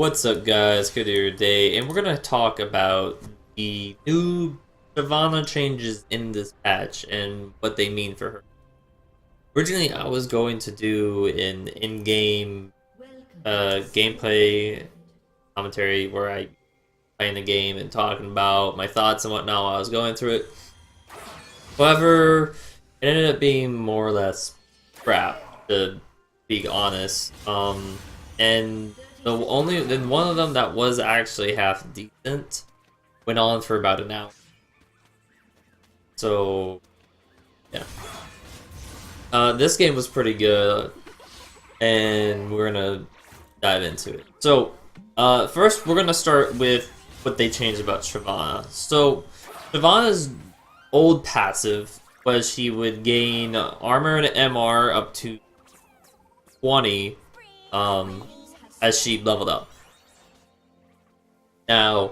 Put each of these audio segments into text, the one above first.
What's up, guys? Good to your day, and we're gonna talk about the new Shyvana changes in this patch and what they mean for her. Originally, I was going to do an in-game gameplay commentary where I playing the game and talking about my thoughts and whatnot while I was going through it. However, it ended up being more or less crap, to be honest. And then one of them that was actually half decent went on for about an hour. So yeah, this game was pretty good, and we're gonna dive into it. So first, we're gonna start with what they changed about Shyvana. So Shyvana's old passive was she would gain armor and MR up to 20 as she leveled up. Now,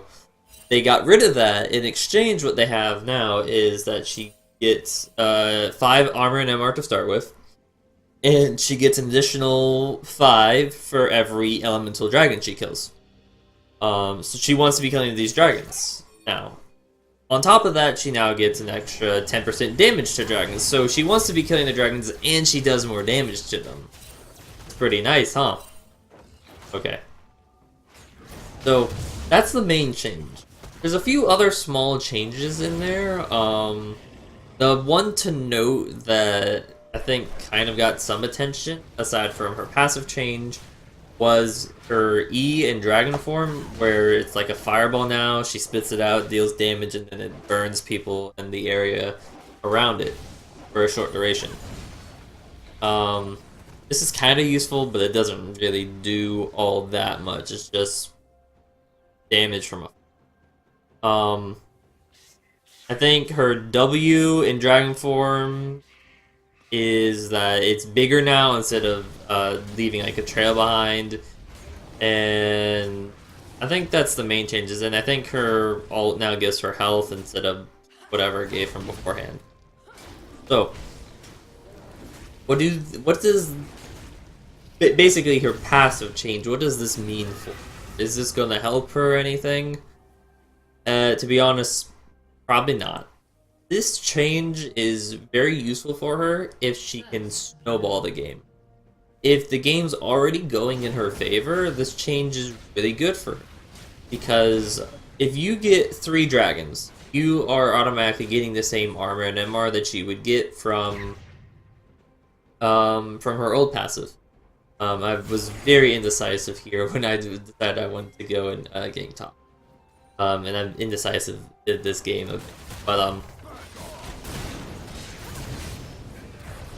they got rid of that. In exchange, what they have now is that she gets 5 armor and MR to start with, and she gets an additional 5 for every elemental dragon she kills. So she wants to be killing these dragons now. On top of that, she now gets an extra 10% damage to dragons. So she wants to be killing the dragons, and she does more damage to them. It's pretty nice, huh? Okay. So, that's the main change. There's a few other small changes in there. The one to note that I think kind of got some attention, aside from her passive change, was her E in dragon form, where it's like a fireball now. She spits it out, deals damage, and then it burns people in the area around it for a short duration. This is kind of useful, but it doesn't really do all that much. It's just damage from a... I think her W in dragon form is that it's bigger now instead of leaving like a trail behind, and I think that's the main changes. And I think her ult now gives her health instead of whatever it gave from beforehand. So what does basically her passive change, what does this mean for? Is this gonna help her or anything? To be honest, probably not. This change is very useful for her if she can snowball the game. If the game's already going in her favor, this change is really good for her. Because if you get 3 dragons, you are automatically getting the same armor and MR that you would get from her old passive. I was very indecisive here when I decided I wanted to go and gang top. And I'm indecisive in this game a bit.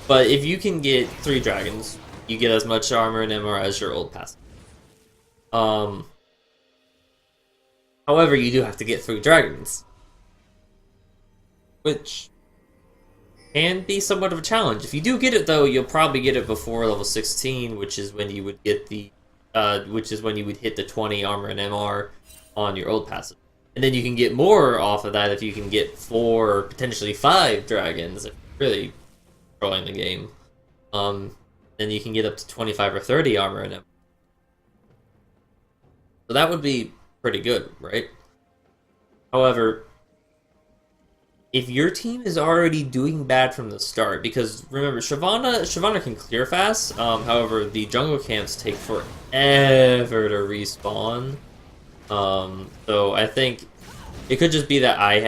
But if you can get 3 dragons, you get as much armor and MR as your old passive. However, you do have to get 3 dragons, which can be somewhat of a challenge. If you do get it, though, you'll probably get it before level 16, which is when you would get the, hit the 20 armor and MR on your old passive. And then you can get more off of that if you can get 4 or potentially 5 dragons, if you're really controlling the game. Then you can get up to 25 or 30 armor and MR. So that would be pretty good, right? However, if your team is already doing bad from the start, because remember, Shyvana can clear fast, however, the jungle camps take forever to respawn. So I think it could just be that I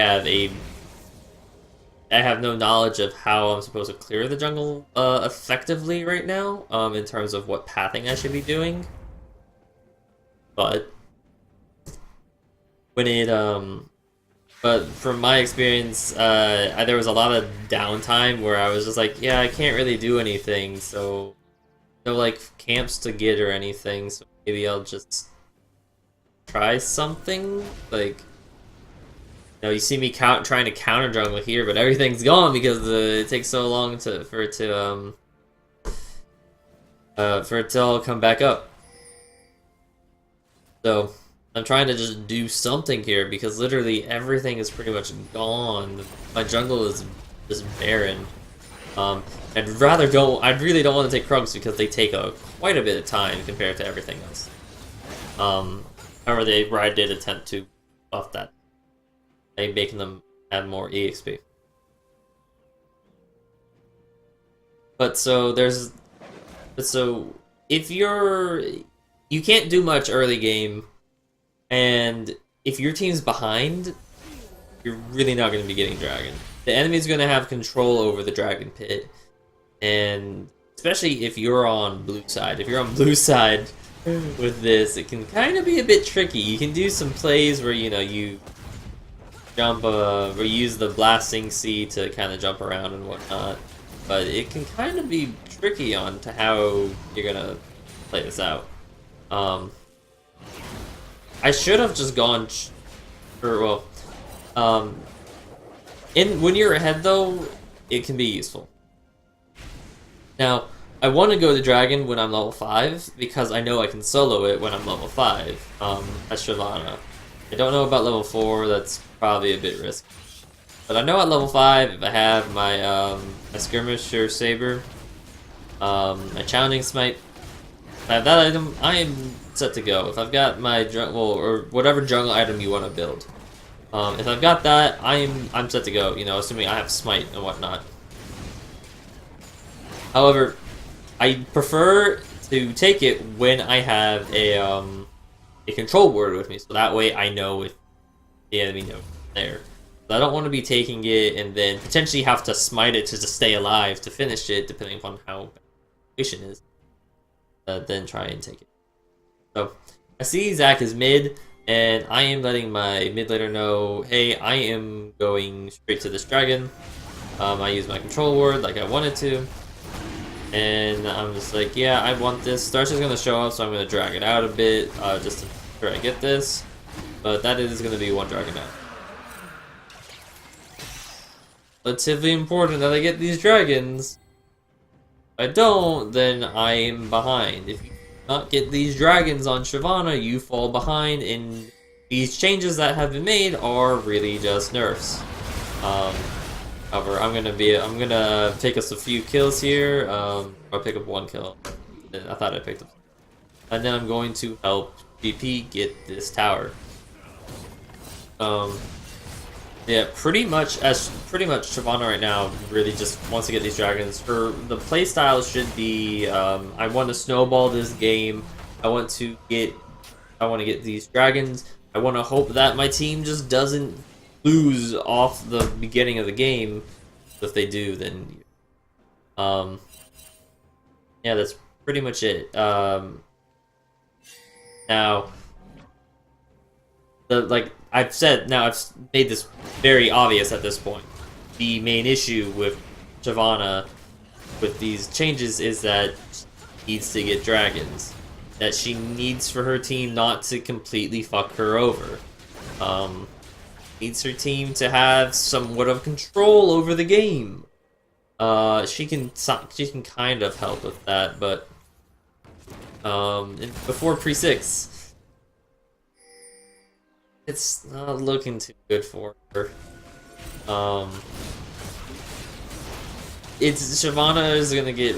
have no knowledge of how I'm supposed to clear the jungle effectively right now, in terms of what pathing I should be doing. But But from my experience, there was a lot of downtime where I was just like, yeah, I can't really do anything, so no like camps to get or anything, so maybe I'll just try something. Like, you see me trying to counter jungle here, but everything's gone because it takes so long for it to all come back up. So I'm trying to just do something here because literally everything is pretty much gone. My jungle is just barren. I really don't want to take Krugs because they take quite a bit of time compared to everything else. However, they did attempt to buff that, by making them have more EXP. But so if you can't do much early game, and if your team's behind, you're really not going to be getting dragon. The enemy's going to have control over the dragon pit, and especially if you're on blue side. If you're on blue side with this, it can kind of be a bit tricky. You can do some plays where, you know, you jump, or use the blasting sea to kind of jump around and whatnot, but it can kind of be tricky on to how you're gonna play this out. I should have just gone, when you're ahead though, it can be useful. Now, I want to go to dragon when I'm level 5, because I know I can solo it when I'm level 5, as Shyvana. I don't know about level 4, that's probably a bit risky. But I know at level 5, if I have my, my skirmisher saber, my challenging smite, if I have that item, I am set to go. If I've got my jungle, or whatever jungle item you want to build. If I've got that, I'm set to go, you know, assuming I have smite and whatnot. However, I prefer to take it when I have a control word with me, so that way I know if the enemy knows there. I don't want to be taking it and then potentially have to smite it to stay alive to finish it, depending upon how bad the situation is. Then try and take it. So, I see Zach is mid, and I am letting my mid laner know, hey, I am going straight to this dragon. I use my control word like I wanted to. And I'm just like, yeah, I want this. Starch is going to show up, so I'm going to drag it out a bit, just to try to get this. But that is going to be one dragon out. Relatively important that I get these dragons. If I don't, then I am behind. If you do not get these dragons on Shyvana, you fall behind, and these changes that have been made are really just nerfs. However, I'm gonna take us a few kills here. I'll pick up one kill. I thought I picked up, and then I'm going to help BP get this tower. Yeah, pretty much Shyvana right now really just wants to get these dragons. The playstyle should be, I want to snowball this game. I want to get these dragons. I want to hope that my team just doesn't lose off the beginning of the game. If they do, then yeah, that's pretty much it. Now, I've made this very obvious at this point. The main issue with Shyvana with these changes is that she needs to get dragons. That she needs for her team not to completely fuck her over. Needs her team to have somewhat of control over the game. She can kind of help with that, but before pre-6, it's not looking too good for her. Shyvana is gonna get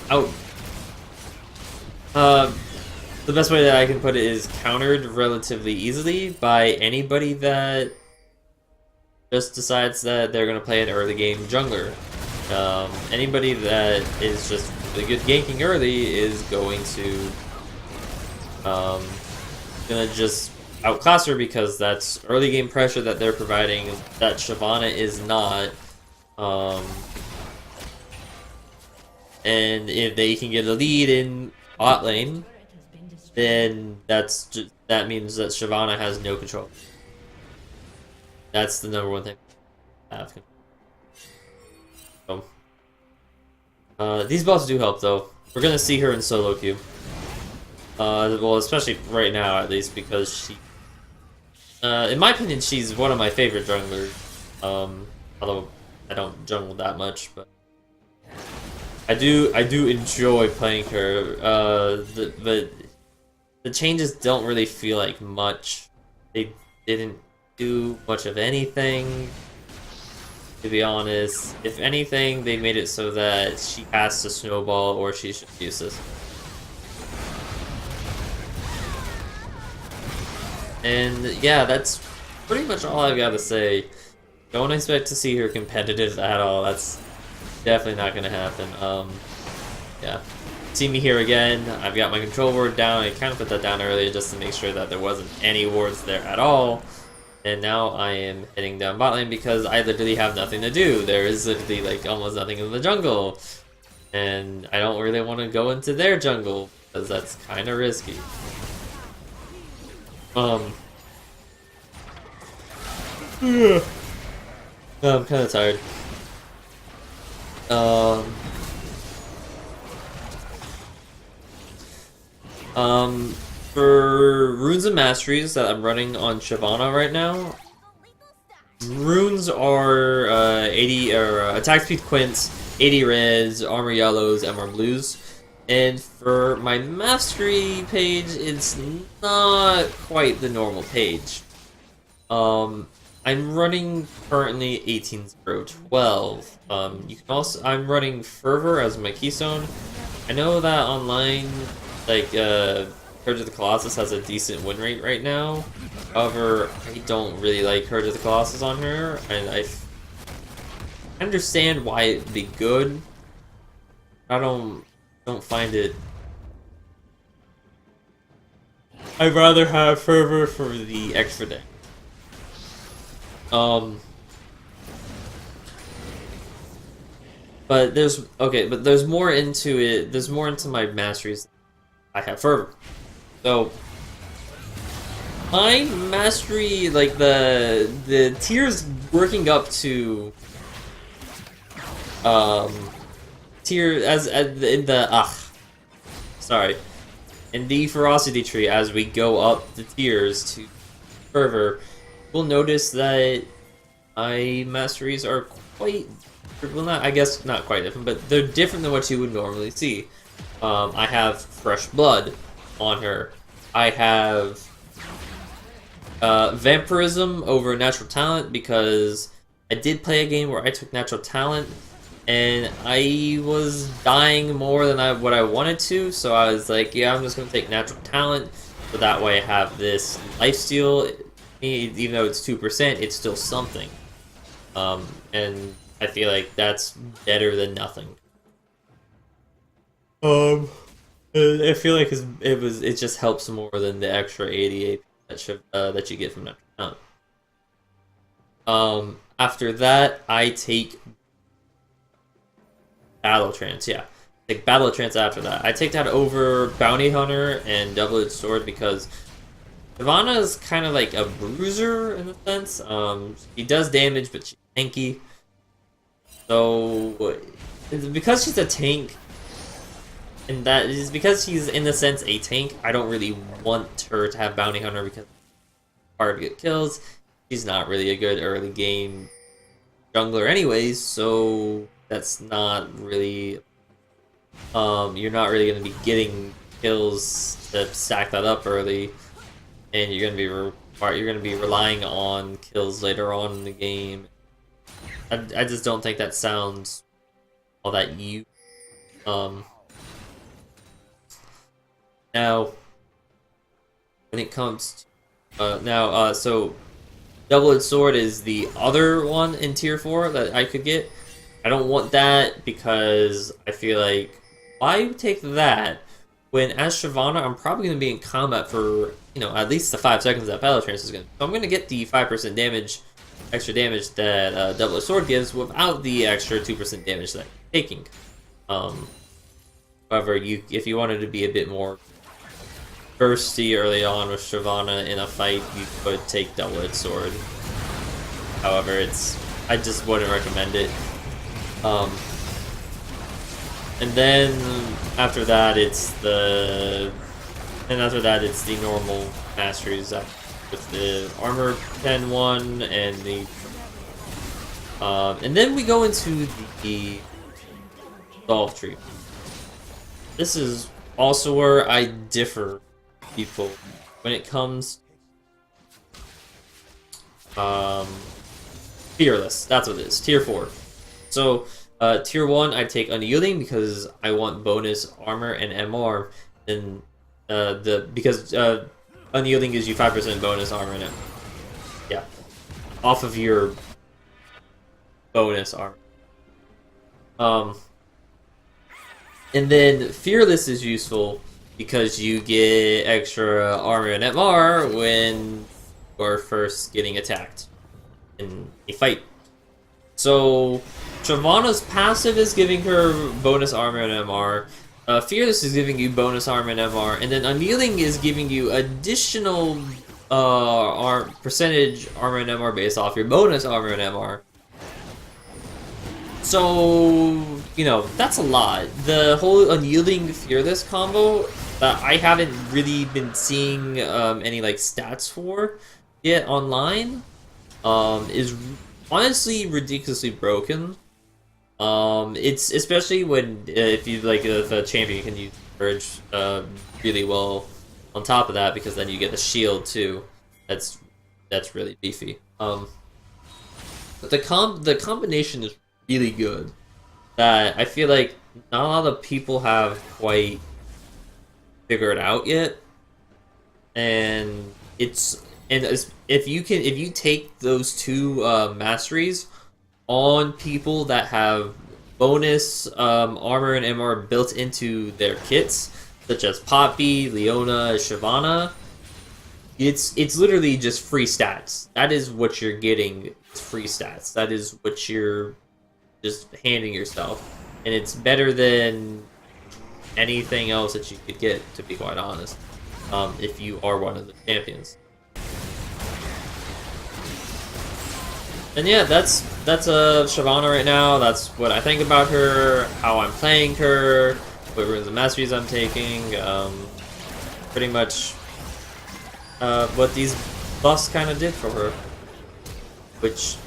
out. The best way that I can put it is countered relatively easily by anybody that just decides that they're gonna play an early game jungler. Anybody that is just really good ganking early is going to gonna just outclass her, because that's early game pressure that they're providing that Shyvana is not. And if they can get a lead in bot lane, then that means that Shyvana has no control. That's the number one thing I have control. So, these buffs do help though. We're gonna see her in solo queue. Well, especially right now at least, because she, in my opinion, she's one of my favorite junglers. Although I don't jungle that much, but I do enjoy playing her. But the changes don't really feel like much. They didn't do much of anything, to be honest. If anything, they made it so that she has to snowball or she's useless. And yeah, that's pretty much all I've got to say. Don't expect to see her competitive at all. That's definitely not gonna happen. Yeah. See me here again. I've got my control ward down. I kind of put that down earlier just to make sure that there wasn't any wards there at all. And now I am heading down bot lane because I literally have nothing to do. There is literally like almost nothing in the jungle. And I don't really want to go into their jungle because that's kind of risky. I'm kind of tired. For runes and masteries that I'm running on Shyvana right now, runes are 80 or attack speed quints, 80 reds, armor yellows, MR blues. And for my mastery page, it's not quite the normal page. I'm running currently 18-0-12. You can also I'm running Fervor as my keystone. I know that online, like Courage of the Colossus has a decent win rate right now. However, I don't really like Courage of the Colossus on her, and I understand why it'd be good. I don't find it. I'd rather have Fervor for the extra day. But there's more into it. There's more into my masteries. I have Fervor. So my mastery, like the tiers working up to tier as in the in the ferocity tree, as we go up the tiers to Fervor, we'll notice that my masteries are quite, well, not, I guess not quite different, but they're different than what you would normally see. I have Fresh Blood on her. I have Vampirism over Natural Talent because I did play a game where I took Natural Talent and I was dying more than what I wanted to, so I was like, yeah, I'm just going to take Natural Talent, so that way I have this lifesteal. Even though it's 2%, it's still something. And I feel like that's better than nothing. I feel like it just helps more than the extra 80 AP that you get from Natural Talent. After that, I take Battle Trance. Yeah, take Battle Trance after that. I take that over Bounty Hunter and Double-Edged Sword because Shyvana is kind of like a bruiser in a sense. She does damage, but she's tanky. So, because she's a tank, and that is because she's in a sense a tank, I don't really want her to have Bounty Hunter because it's hard to get kills. She's not really a good early game jungler anyways, so that's not really, you're not really going to be getting kills to stack that up early. And you're gonna be relying on kills later on in the game. I just don't think that sounds all that you. Now, when it comes to, so Double-Edged Sword is the other one in tier 4 that I could get. I don't want that because I feel like why take that when as Shyvana I'm probably going to be in combat for, you know, at least the 5 seconds that Battle Trance is going to. So I'm going to get the 5% damage, extra damage that Double-Edged Sword gives without the extra 2% damage that I'm taking. However, if you wanted to be a bit more bursty early on with Shyvana in a fight, you could take Double-Edged Sword. However, I just wouldn't recommend it. And then after that, it's the normal masteries with the armor 10-1 and the and then we go into the Resolve tree. This is also where I differ with people when it comes Fearless. That's what it is. Tier 4. So tier 1, I take Unyielding because I want bonus armor and MR. And because Unyielding gives you 5% bonus armor in it. Yeah. Off of your bonus armor. And then Fearless is useful because you get extra armor and MR when you're first getting attacked in a fight. So Shyvana's passive is giving her bonus armor and MR. Fearless is giving you bonus armor and MR, and then Unyielding is giving you additional percentage armor and MR based off your bonus armor and MR. So, you know, that's a lot. The whole Unyielding Fearless combo that I haven't really been seeing any like stats for yet online is honestly ridiculously broken. It's especially when if you like if a champion can use Purge really well on top of that, because then you get the shield too. That's really beefy. But the combination is really good that I feel like not a lot of people have quite figured out yet. And if you take those two masteries on people that have bonus armor and MR built into their kits, such as Poppy, Leona, Shyvana, it's literally just free stats. That is what you're getting. It's free stats. That is what you're just handing yourself, and it's better than anything else that you could get, to be quite honest, if you are one of the champions. And yeah, that's Shyvana right now. That's what I think about her, how I'm playing her, what runes and masteries I'm taking, pretty much what these buffs kind of did for her, which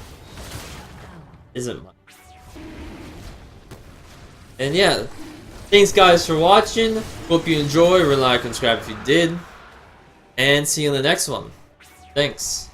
isn't much. And yeah, thanks guys for watching. Hope you enjoy. Like and subscribe if you did, and see you in the next one. Thanks.